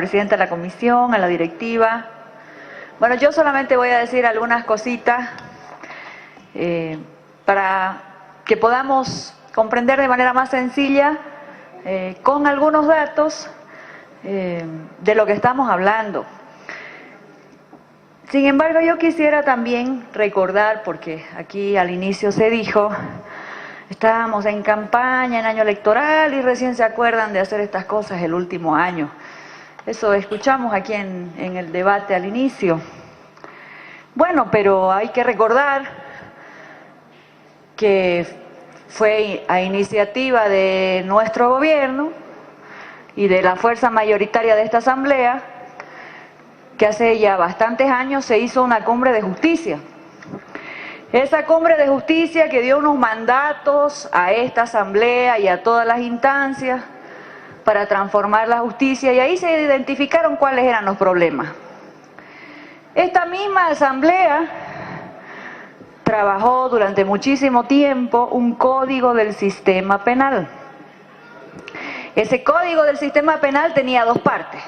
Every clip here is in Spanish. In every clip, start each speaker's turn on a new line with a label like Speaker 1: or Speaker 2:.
Speaker 1: presidenta de la comisión, a la directiva. Bueno, yo solamente voy a decir algunas cositas para que podamos comprender de manera más sencilla, con algunos datos, de lo que estamos hablando. Sin embargo, yo quisiera también recordar, porque aquí al inicio se dijo, estábamos en campaña, en año electoral, y recién se acuerdan de hacer estas cosas el último año. Eso escuchamos aquí en el debate al inicio. Bueno, pero hay que recordar que fue a iniciativa de nuestro gobierno y de la fuerza mayoritaria de esta asamblea que hace ya bastantes años se hizo una cumbre de justicia. Esa cumbre de justicia que dio unos mandatos a esta asamblea y a todas las instancias para transformar la justicia, y ahí se identificaron cuáles eran los problemas. Esta misma asamblea trabajó durante muchísimo tiempo un código del sistema penal. Ese código del sistema penal tenía dos partes.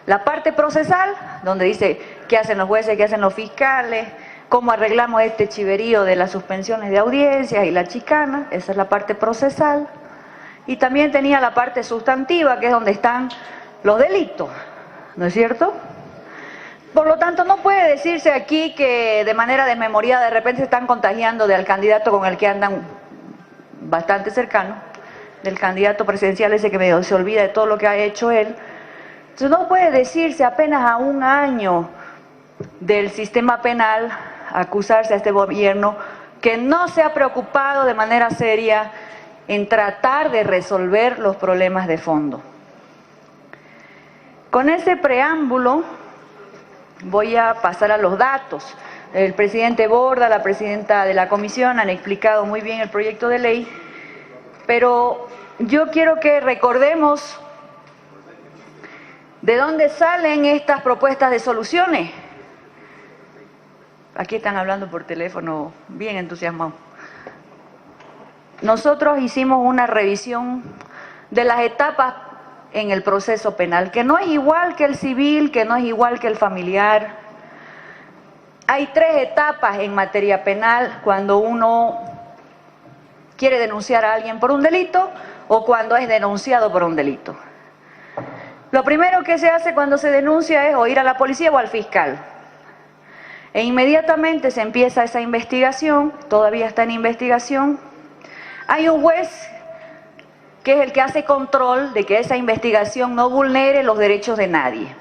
Speaker 1: La parte procesal, donde dice qué hacen los jueces, qué hacen los fiscales, cómo arreglamos este chiverío de las suspensiones de audiencias y la chicana, esa es la parte procesal. Y también tenía la parte sustantiva, que es donde están los delitos, ¿no es cierto? Por lo tanto, no puede decirse aquí que de manera desmemoriada de repente se están contagiando del candidato con el que andan bastante cercano, del candidato presidencial ese que medio se olvida de todo lo que ha hecho él. Entonces no puede decirse apenas a un año del sistema penal acusarse a este gobierno que no se ha preocupado de manera seria en tratar de resolver los problemas de fondo. Con ese preámbulo voy a pasar a los datos. El presidente Borda, la presidenta de la comisión han explicado muy bien el proyecto de ley, pero yo quiero que recordemos de dónde salen estas propuestas de soluciones. Aquí están hablando por teléfono, bien entusiasmados. Nosotros hicimos una revisión de las etapas en el proceso penal, que no es igual que el civil, que no es igual que el familiar. Hay tres etapas en materia penal cuando uno quiere denunciar a alguien por un delito o cuando es denunciado por un delito. Lo primero que se hace cuando se denuncia es o ir a la policía o al fiscal. E inmediatamente se empieza esa investigación, todavía está en investigación. Hay un juez que es el que hace control de que esa investigación no vulnere los derechos de nadie.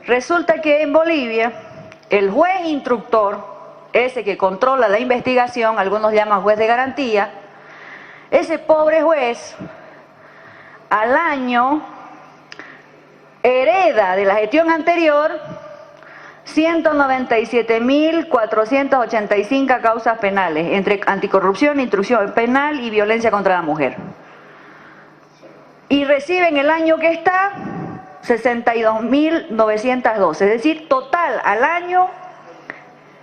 Speaker 1: Resulta que en Bolivia, el juez instructor, ese que controla la investigación, algunos llaman juez de garantía, ese pobre juez, al año, hereda de la gestión anterior 197.485 causas penales, entre anticorrupción, instrucción penal y violencia contra la mujer. Y recibe en el año que está 62.912, es decir, total al año,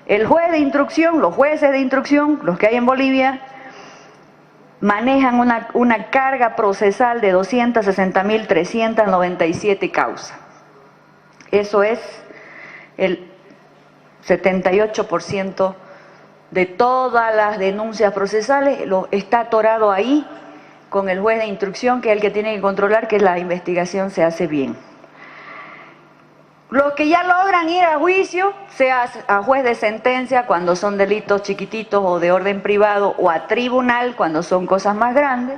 Speaker 1: el juez de instrucción, los jueces de instrucción, los que hay en Bolivia, manejan una carga procesal de 260.397 causas. Eso es el 78% de todas las denuncias procesales, está atorado ahí con el juez de instrucción, que es el que tiene que controlar que la investigación se hace bien. Los que ya logran ir a juicio, sea a juez de sentencia cuando son delitos chiquititos o de orden privado, o a tribunal cuando son cosas más grandes,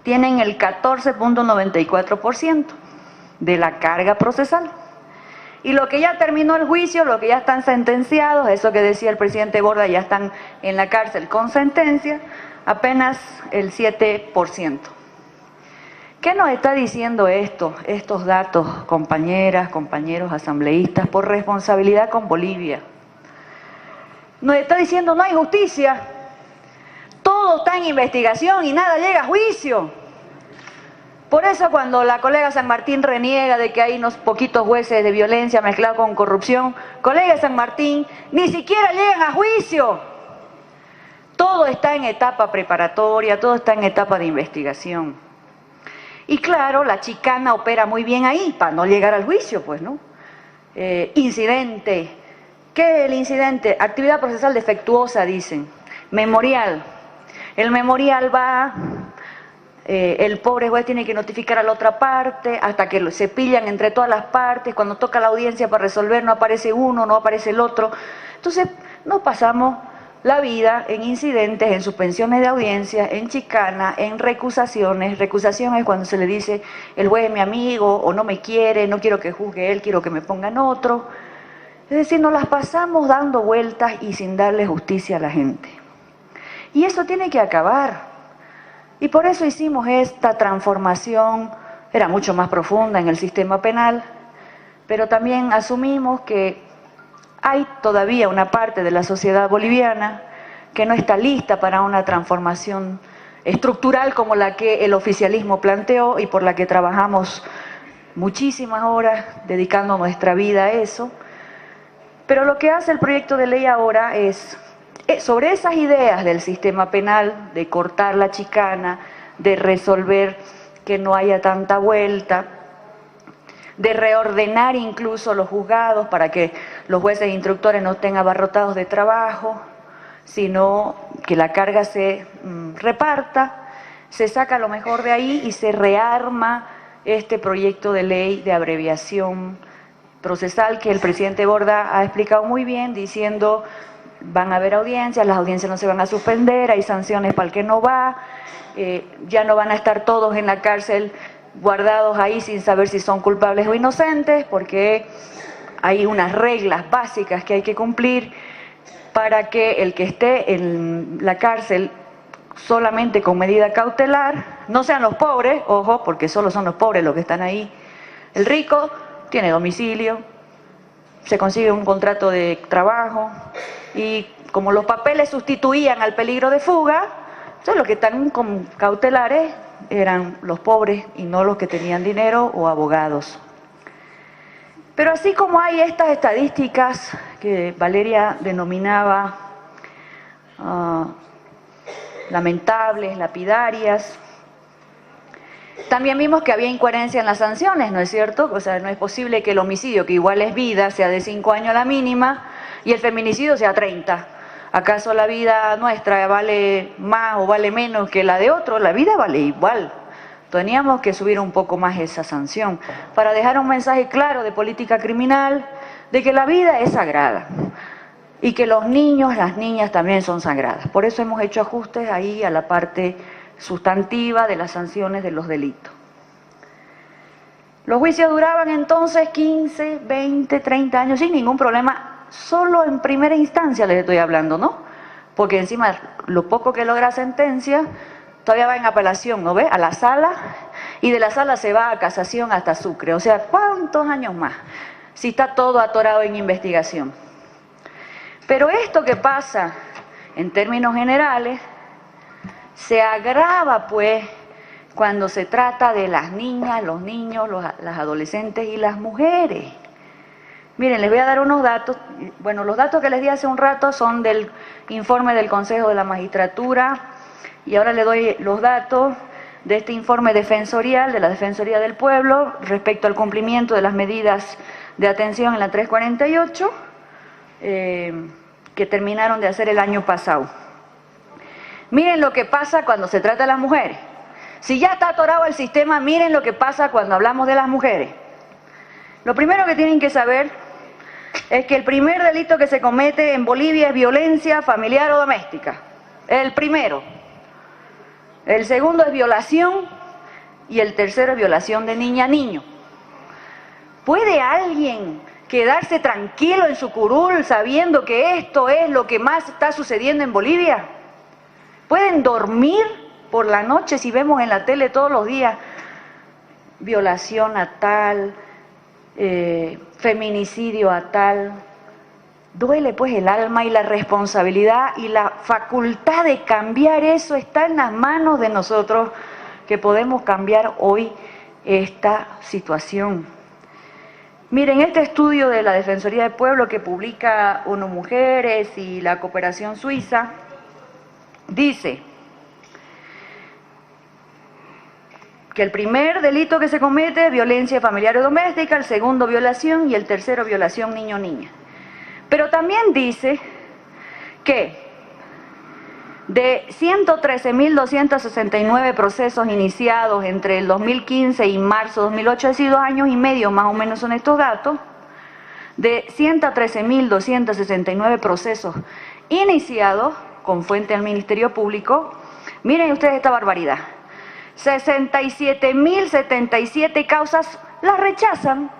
Speaker 1: tienen el 14.94% de la carga procesal. Y lo que ya terminó el juicio, los que ya están sentenciados, eso que decía el presidente Borda, ya están en la cárcel con sentencia, apenas el 7%. ¿Qué nos está diciendo estos datos, compañeras, compañeros asambleístas, por responsabilidad con Bolivia? Nos está diciendo no hay justicia, todo está en investigación y nada llega a juicio. Por eso cuando la colega San Martín reniega de que hay unos poquitos jueces de violencia mezclados con corrupción, colega San Martín, ni siquiera llegan a juicio. Todo está en etapa preparatoria, todo está en etapa de investigación. Y claro, la chicana opera muy bien ahí, para no llegar al juicio, pues, ¿no? Incidente. ¿Qué es el incidente? Actividad procesal defectuosa, dicen. Memorial. El memorial va, el pobre juez tiene que notificar a la otra parte, hasta que se pillan entre todas las partes, cuando toca la audiencia para resolver no aparece uno, no aparece el otro. Entonces, nos pasamos la vida en incidentes, en suspensiones de audiencia, en chicana, en recusaciones. Recusación es cuando se le dice, el juez es mi amigo, o no me quiere, no quiero que juzgue él, quiero que me pongan otro. Es decir, nos las pasamos dando vueltas y sin darle justicia a la gente. Y eso tiene que acabar. Y por eso hicimos esta transformación, era mucho más profunda en el sistema penal, pero también asumimos que hay todavía una parte de la sociedad boliviana que no está lista para una transformación estructural como la que el oficialismo planteó y por la que trabajamos muchísimas horas dedicando nuestra vida a eso. Pero lo que hace el proyecto de ley ahora es, sobre esas ideas del sistema penal, de cortar la chicana, de resolver que no haya tanta vuelta, de reordenar incluso los juzgados para que los jueces e instructores no estén abarrotados de trabajo, sino que la carga se reparta, se saca lo mejor de ahí y se rearma este proyecto de ley de abreviación procesal que el presidente Borda ha explicado muy bien, diciendo van a haber audiencias, las audiencias no se van a suspender, hay sanciones para el que no va, ya no van a estar todos en la cárcel guardados ahí sin saber si son culpables o inocentes, porque hay unas reglas básicas que hay que cumplir para que el que esté en la cárcel solamente con medida cautelar, no sean los pobres, ojo, porque solo son los pobres los que están ahí. El rico tiene domicilio, se consigue un contrato de trabajo y como los papeles sustituían al peligro de fuga, entonces los que están con cautelares eran los pobres y no los que tenían dinero o abogados. Pero así como hay estas estadísticas que Valeria denominaba lamentables, lapidarias, también vimos que había incoherencia en las sanciones, ¿no es cierto? O sea, no es posible que el homicidio, que igual es vida, sea de 5 años la mínima y el feminicidio sea 30. ¿Acaso la vida nuestra vale más o vale menos que la de otro? La vida vale igual. Teníamos que subir un poco más esa sanción para dejar un mensaje claro de política criminal, de que la vida es sagrada y que los niños, las niñas también son sagradas. Por eso hemos hecho ajustes ahí a la parte sustantiva de las sanciones de los delitos. Los juicios duraban entonces 15, 20, 30 años sin ningún problema. Solo en primera instancia les estoy hablando, ¿no? Porque encima lo poco que logra sentencia todavía va en apelación, ¿no ve? A la sala, y de la sala se va a casación hasta Sucre. O sea, ¿cuántos años más? Si está todo atorado en investigación. Pero esto que pasa, en términos generales, se agrava pues cuando se trata de las niñas, los niños, las adolescentes y las mujeres. Miren, les voy a dar unos datos. Bueno, los datos que les di hace un rato son del informe del Consejo de la Magistratura y ahora le doy los datos de este informe defensorial de la Defensoría del Pueblo respecto al cumplimiento de las medidas de atención en la 348 que terminaron de hacer el año pasado. Miren lo que pasa cuando se trata de las mujeres. Si ya está atorado el sistema, miren lo que pasa cuando hablamos de las mujeres. Lo primero que tienen que saber es que el primer delito que se comete en Bolivia es violencia familiar o doméstica. El primero. El segundo es violación y el tercero es violación de niña a niño. ¿Puede alguien quedarse tranquilo en su curul sabiendo que esto es lo que más está sucediendo en Bolivia? ¿Pueden dormir por la noche si vemos en la tele todos los días violación a tal, feminicidio a tal? Duele pues el alma y la responsabilidad y la facultad de cambiar eso está en las manos de nosotros que podemos cambiar hoy esta situación. Miren, este estudio de la Defensoría del Pueblo que publica ONU Mujeres y la Cooperación Suiza dice: que el primer delito que se comete es violencia familiar o doméstica, el segundo violación y el tercero violación niño o niña. Pero también dice que de 113.269 procesos iniciados entre el 2015 y marzo de 2008, es decir, 2 años y medio más o menos son estos datos, de 113.269 procesos iniciados con fuente al Ministerio Público, miren ustedes esta barbaridad, 67.077 causas las rechazan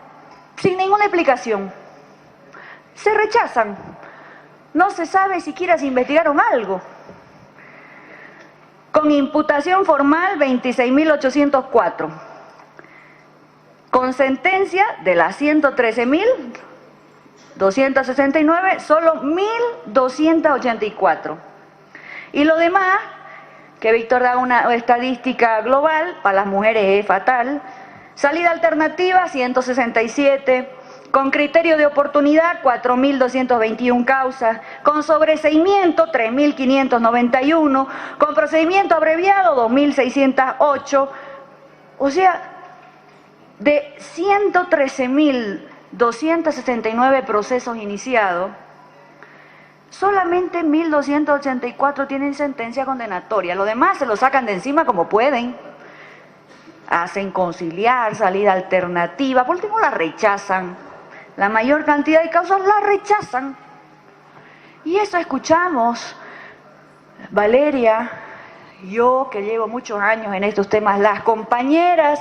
Speaker 1: sin ninguna explicación. Se rechazan. No se sabe siquiera si investigaron algo. Con imputación formal 26.804. Con sentencia de las 113.269, solo 1.284. Y lo demás, que Víctor da una estadística global, para las mujeres es fatal. Salida alternativa, 167. Con criterio de oportunidad, 4.221 causas. Con sobreseimiento, 3.591. Con procedimiento abreviado, 2.608. O sea, de 113.269 procesos iniciados, solamente 1.284 tienen sentencia condenatoria. Lo demás se lo sacan de encima como pueden. Hacen conciliar, salida alternativa, por último la rechazan. La mayor cantidad de causas la rechazan. Y eso escuchamos, Valeria, yo que llevo muchos años en estos temas, las compañeras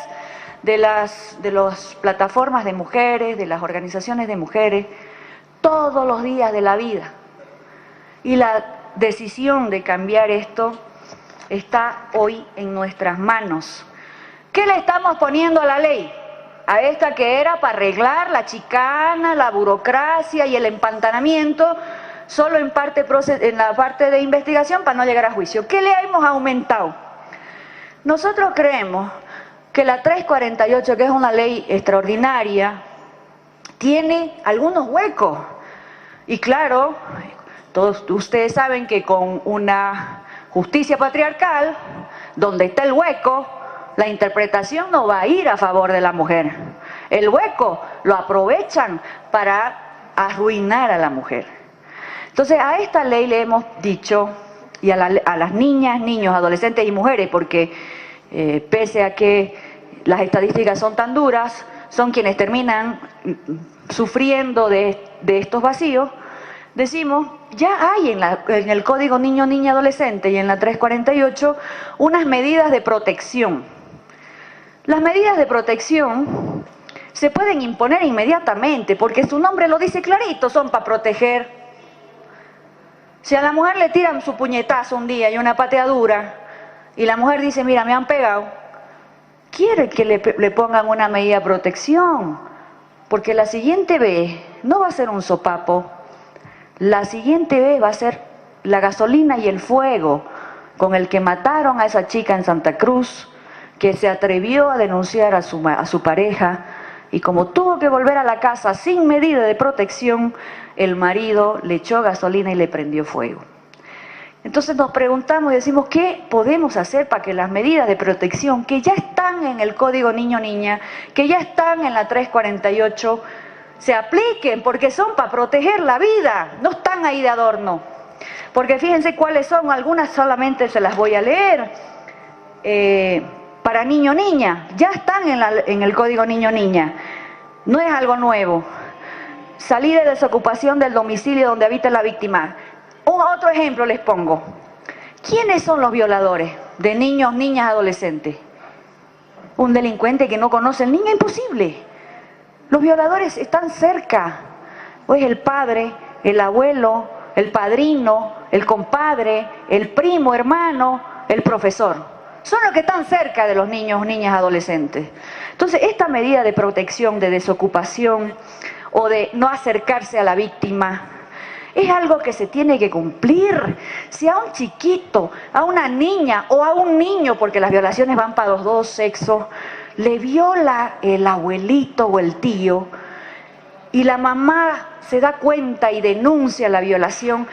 Speaker 1: de las plataformas de mujeres, de las organizaciones de mujeres, todos los días de la vida. Y la decisión de cambiar esto está hoy en nuestras manos. ¿Qué le estamos poniendo a la ley? A esta que era para arreglar la chicana, la burocracia y el empantanamiento, solo en la parte de investigación para no llegar a juicio. ¿Qué le hemos aumentado? Nosotros creemos que la 348, que es una ley extraordinaria, tiene algunos huecos. Y claro, todos ustedes saben que con una justicia patriarcal, donde está el hueco, la interpretación no va a ir a favor de la mujer. El hueco lo aprovechan para arruinar a la mujer. Entonces, a esta ley le hemos dicho, y a las niñas, niños, adolescentes y mujeres, porque pese a que las estadísticas son tan duras, son quienes terminan sufriendo de estos vacíos, decimos, ya hay en el Código Niño, Niña, Adolescente y en la 348 unas medidas de protección. Las medidas de protección se pueden imponer inmediatamente porque su nombre lo dice clarito, son para proteger. Si a la mujer le tiran su puñetazo un día y una pateadura y la mujer dice, mira, me han pegado, quiere que le pongan una medida de protección, porque la siguiente vez no va a ser un sopapo, la siguiente vez va a ser la gasolina y el fuego con el que mataron a esa chica en Santa Cruz, que se atrevió a denunciar a su pareja, y como tuvo que volver a la casa sin medida de protección, el marido le echó gasolina y le prendió fuego. Entonces nos preguntamos y decimos, ¿qué podemos hacer para que las medidas de protección que ya están en el Código Niño-Niña, que ya están en la 348, se apliquen? Porque son para proteger la vida, no están ahí de adorno. Porque fíjense cuáles son, algunas solamente se las voy a leer. Para niño-niña, ya están en el Código Niño-Niña, no es algo nuevo. Salida y desocupación del domicilio donde habita la víctima. Otro ejemplo les pongo. ¿Quiénes son los violadores de niños, niñas, adolescentes? Un delincuente que no conoce el niño, imposible. Los violadores están cerca. O es el padre, el abuelo, el padrino, el compadre, el primo, hermano, el profesor. Son los que están cerca de los niños, niñas, adolescentes. Entonces, esta medida de protección, de desocupación o de no acercarse a la víctima, es algo que se tiene que cumplir. Si a un chiquito, a una niña o a un niño, porque las violaciones van para los dos sexos, le viola el abuelito o el tío, y la mamá se da cuenta y denuncia la violación,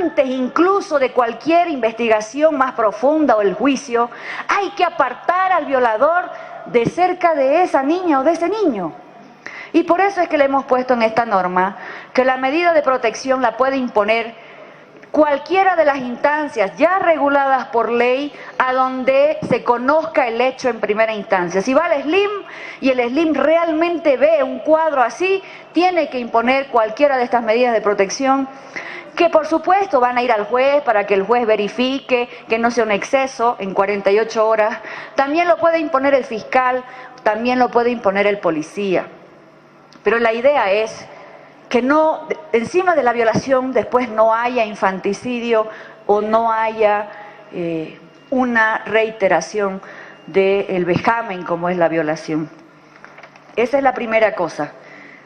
Speaker 1: antes incluso de cualquier investigación más profunda o el juicio, hay que apartar al violador de cerca de esa niña o de ese niño. Y por eso es que le hemos puesto en esta norma que la medida de protección la puede imponer cualquiera de las instancias ya reguladas por ley a donde se conozca el hecho en primera instancia. Si va al SLIM y el SLIM realmente ve un cuadro así, tiene que imponer cualquiera de estas medidas de protección, que por supuesto van a ir al juez para que el juez verifique que no sea un exceso en 48 horas. También lo puede imponer el fiscal, también lo puede imponer el policía. Pero la idea es que no, encima de la violación después no haya infanticidio o no haya una reiteración del vejamen como es la violación. Esa es la primera cosa.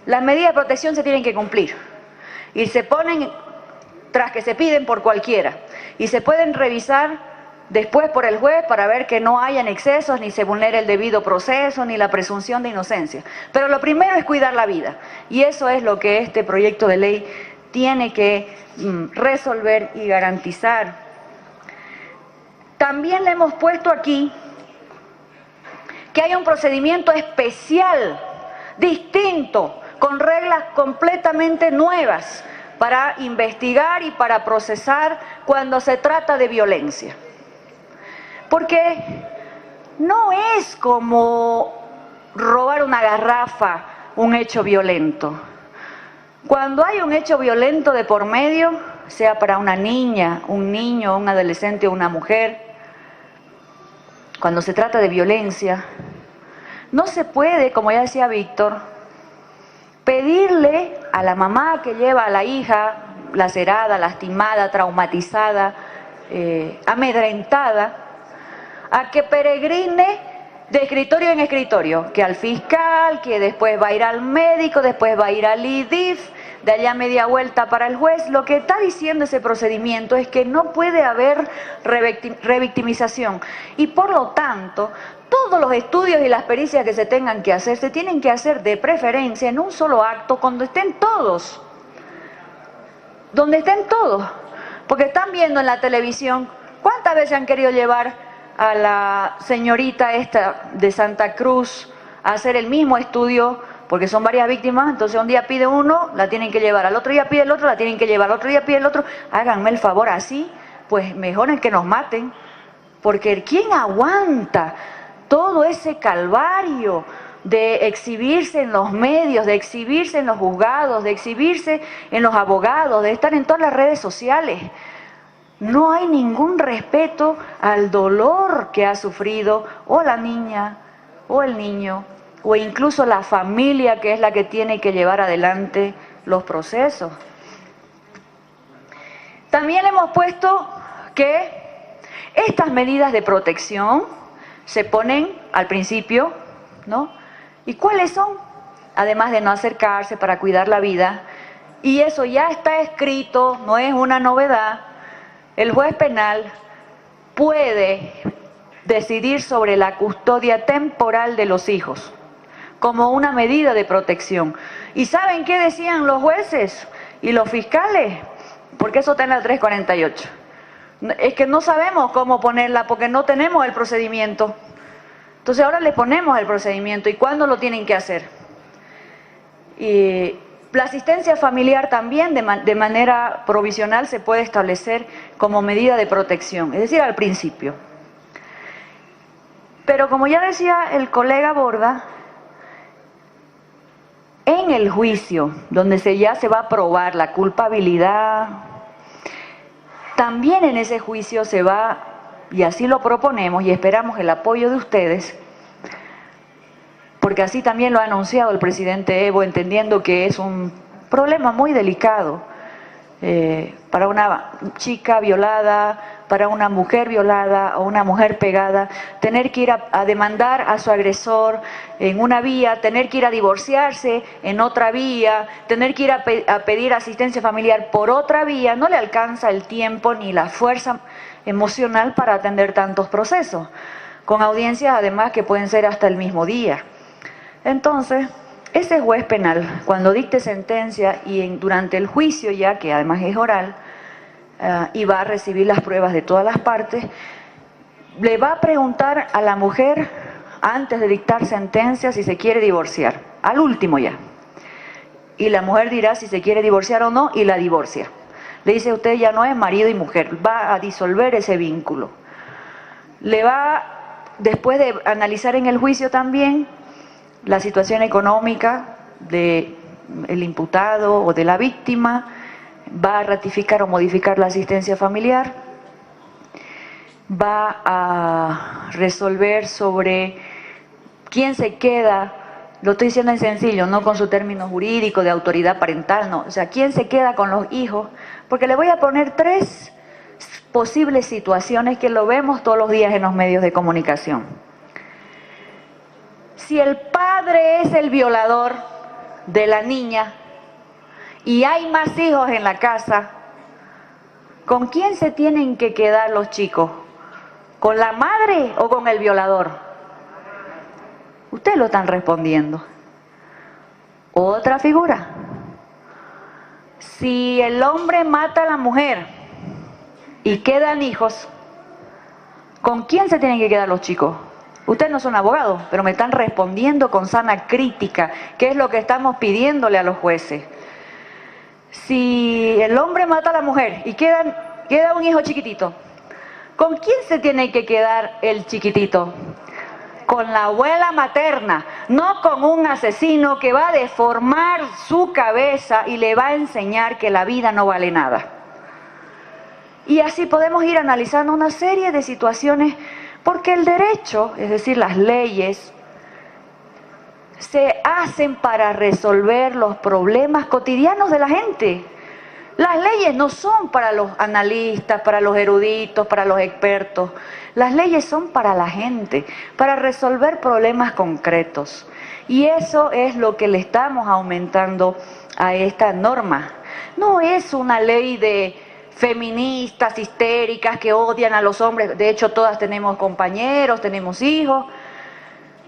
Speaker 1: Las medidas de protección se tienen que cumplir y se ponen tras que se piden por cualquiera y se pueden revisar después por el juez para ver que no hayan excesos, ni se vulnere el debido proceso, ni la presunción de inocencia. Pero lo primero es cuidar la vida, y eso es lo que este proyecto de ley tiene que resolver y garantizar. También le hemos puesto aquí que haya un procedimiento especial, distinto, con reglas completamente nuevas para investigar y para procesar cuando se trata de violencia. Porque no es como robar una garrafa un hecho violento. Cuando hay un hecho violento de por medio, sea para una niña, un niño, un adolescente o una mujer, cuando se trata de violencia, no se puede, como ya decía Víctor, pedirle a la mamá que lleva a la hija lacerada, lastimada, traumatizada, amedrentada, a que peregrine de escritorio en escritorio, que al fiscal, que después va a ir al médico, después va a ir al IDIF, de allá media vuelta para el juez. Lo que está diciendo ese procedimiento es que no puede haber revictimización y por lo tanto todos los estudios y las pericias que se tengan que hacer se tienen que hacer de preferencia en un solo acto cuando estén todos, donde estén todos, porque están viendo en la televisión cuántas veces han querido llevar a la señorita esta de Santa Cruz a hacer el mismo estudio, porque son varias víctimas. Entonces un día pide uno, la tienen que llevar, al otro día pide el otro, la tienen que llevar, al otro día pide el otro. Háganme el favor, así pues mejor es que nos maten, porque ¿quién aguanta todo ese calvario de exhibirse en los medios, de exhibirse en los juzgados, de exhibirse en los abogados, de estar en todas las redes sociales? No hay ningún respeto al dolor que ha sufrido o la niña o el niño o incluso la familia, que es la que tiene que llevar adelante los procesos. También hemos puesto que estas medidas de protección se ponen al principio, ¿no? ¿Y cuáles son? Además de no acercarse para cuidar la vida, y eso ya está escrito, no es una novedad. El juez penal puede decidir sobre la custodia temporal de los hijos como una medida de protección. ¿Y saben qué decían los jueces y los fiscales? Porque eso está en la 348. Es que no sabemos cómo ponerla porque no tenemos el procedimiento. Entonces ahora le ponemos el procedimiento y cuándo lo tienen que hacer. Y la asistencia familiar también de manera provisional se puede establecer como medida de protección, es decir, al principio. Pero como ya decía el colega Borda, en el juicio, donde ya se va a probar la culpabilidad, también en ese juicio se va, y así lo proponemos y esperamos el apoyo de ustedes, porque así también lo ha anunciado el presidente Evo, entendiendo que es un problema muy delicado para una chica violada, para una mujer violada o una mujer pegada, tener que ir a demandar a su agresor en una vía, tener que ir a divorciarse en otra vía, tener que ir a pedir asistencia familiar por otra vía, no le alcanza el tiempo ni la fuerza emocional para atender tantos procesos, con audiencias además que pueden ser hasta el mismo día. Entonces, ese juez penal, cuando dicte sentencia y durante el juicio ya, que además es oral, y va a recibir las pruebas de todas las partes. Le va a preguntar a la mujer antes de dictar sentencia si se quiere divorciar, al último ya. Y la mujer dirá si se quiere divorciar o no y la divorcia. Le dice: usted ya no es marido y mujer, va a disolver ese vínculo. Le va, después de analizar en el juicio también la situación económica del imputado o de la víctima, va a ratificar o modificar la asistencia familiar, va a resolver sobre quién se queda. Lo estoy diciendo en sencillo, no con su término jurídico de autoridad parental, no. O sea, ¿quién se queda con los hijos? Porque le voy a poner 3 posibles situaciones que lo vemos todos los días en los medios de comunicación. Si el padre es el violador de la niña y hay más hijos en la casa, ¿con quién se tienen que quedar los chicos? ¿Con la madre o con el violador? Ustedes lo están respondiendo. Otra figura. Si el hombre mata a la mujer y quedan hijos, ¿con quién se tienen que quedar los chicos? Ustedes no son abogados, pero me están respondiendo con sana crítica, que es lo que estamos pidiéndole a los jueces. Si el hombre mata a la mujer y queda un hijo chiquitito, ¿con quién se tiene que quedar el chiquitito? Con la abuela materna, no con un asesino que va a deformar su cabeza y le va a enseñar que la vida no vale nada. Y así podemos ir analizando una serie de situaciones, porque el derecho, es decir, las leyes, se hacen para resolver los problemas cotidianos de la gente. Las leyes no son para los analistas, para los eruditos, para los expertos. Las leyes son para la gente, para resolver problemas concretos. Y eso es lo que le estamos aumentando a esta norma. No es una ley de feministas histéricas que odian a los hombres. De hecho, todas tenemos compañeros, tenemos hijos.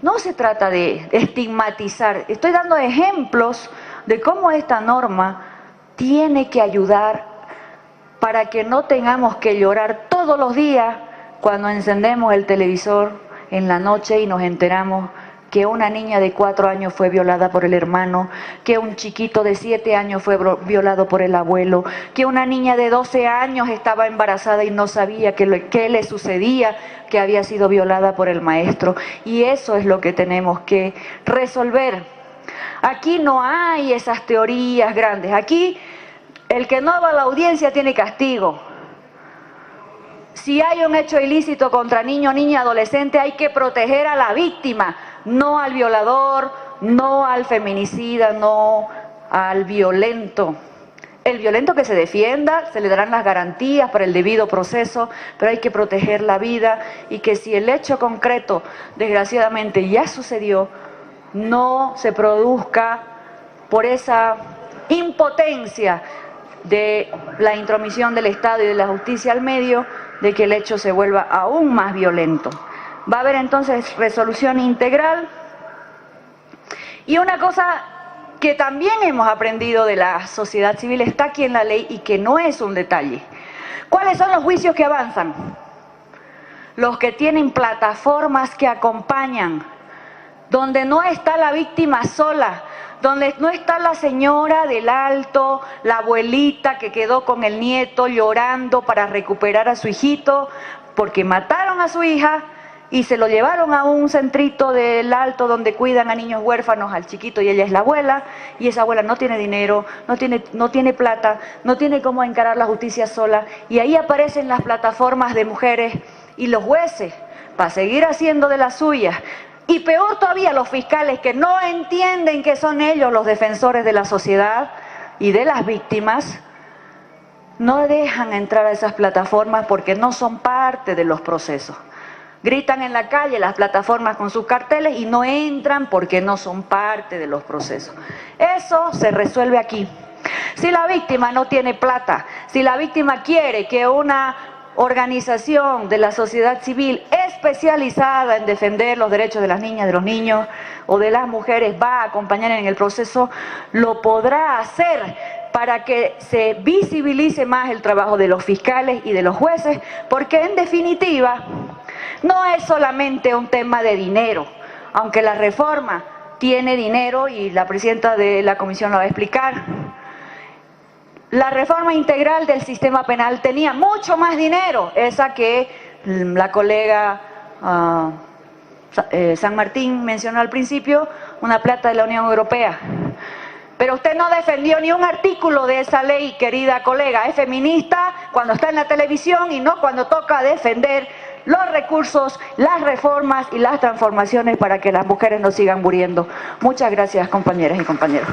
Speaker 1: No se trata de estigmatizar. Estoy dando ejemplos de cómo esta norma tiene que ayudar para que no tengamos que llorar todos los días cuando encendemos el televisor en la noche y nos enteramos que una niña de 4 años fue violada por el hermano, que un chiquito de 7 años fue violado por el abuelo, que una niña de 12 años estaba embarazada y no sabía qué le sucedía, que había sido violada por el maestro. Y eso es lo que tenemos que resolver. Aquí no hay esas teorías grandes. Aquí el que no va a la audiencia tiene castigo. Si hay un hecho ilícito contra niño, niña, adolescente, hay que proteger a la víctima, no al violador, no al feminicida, no al violento. El violento que se defienda, se le darán las garantías para el debido proceso, pero hay que proteger la vida y que si el hecho concreto, desgraciadamente, ya sucedió, no se produzca por esa impotencia de la intromisión del Estado y de la justicia al medio, de que el hecho se vuelva aún más violento. Va a haber entonces resolución integral. Y una cosa que también hemos aprendido de la sociedad civil está aquí en la ley y que no es un detalle. ¿Cuáles son los juicios que avanzan? Los que tienen plataformas que acompañan, donde no está la víctima sola, donde no está la señora del alto, la abuelita que quedó con el nieto llorando para recuperar a su hijito, porque mataron a su hija y se lo llevaron a un centrito del alto donde cuidan a niños huérfanos, al chiquito, y ella es la abuela, y esa abuela no tiene dinero, no tiene plata, no tiene cómo encarar la justicia sola, y ahí aparecen las plataformas de mujeres y los jueces, para seguir haciendo de las suyas. Y peor todavía, los fiscales que no entienden que son ellos los defensores de la sociedad y de las víctimas, no dejan entrar a esas plataformas porque no son parte de los procesos. Gritan en la calle las plataformas con sus carteles y no entran porque no son parte de los procesos. Eso se resuelve aquí. Si la víctima no tiene plata, si la víctima quiere que una organización de la sociedad civil especializada en defender los derechos de las niñas, de los niños o de las mujeres va a acompañar en el proceso, lo podrá hacer para que se visibilice más el trabajo de los fiscales y de los jueces, porque en definitiva no es solamente un tema de dinero, aunque la reforma tiene dinero y la presidenta de la comisión lo va a explicar. La reforma integral del sistema penal tenía mucho más dinero, esa que la colega San Martín mencionó al principio, una plata de la Unión Europea. Pero usted no defendió ni un artículo de esa ley, querida colega. Es feminista cuando está en la televisión y no cuando toca defender los recursos, las reformas y las transformaciones para que las mujeres no sigan muriendo. Muchas gracias, compañeras y compañeros.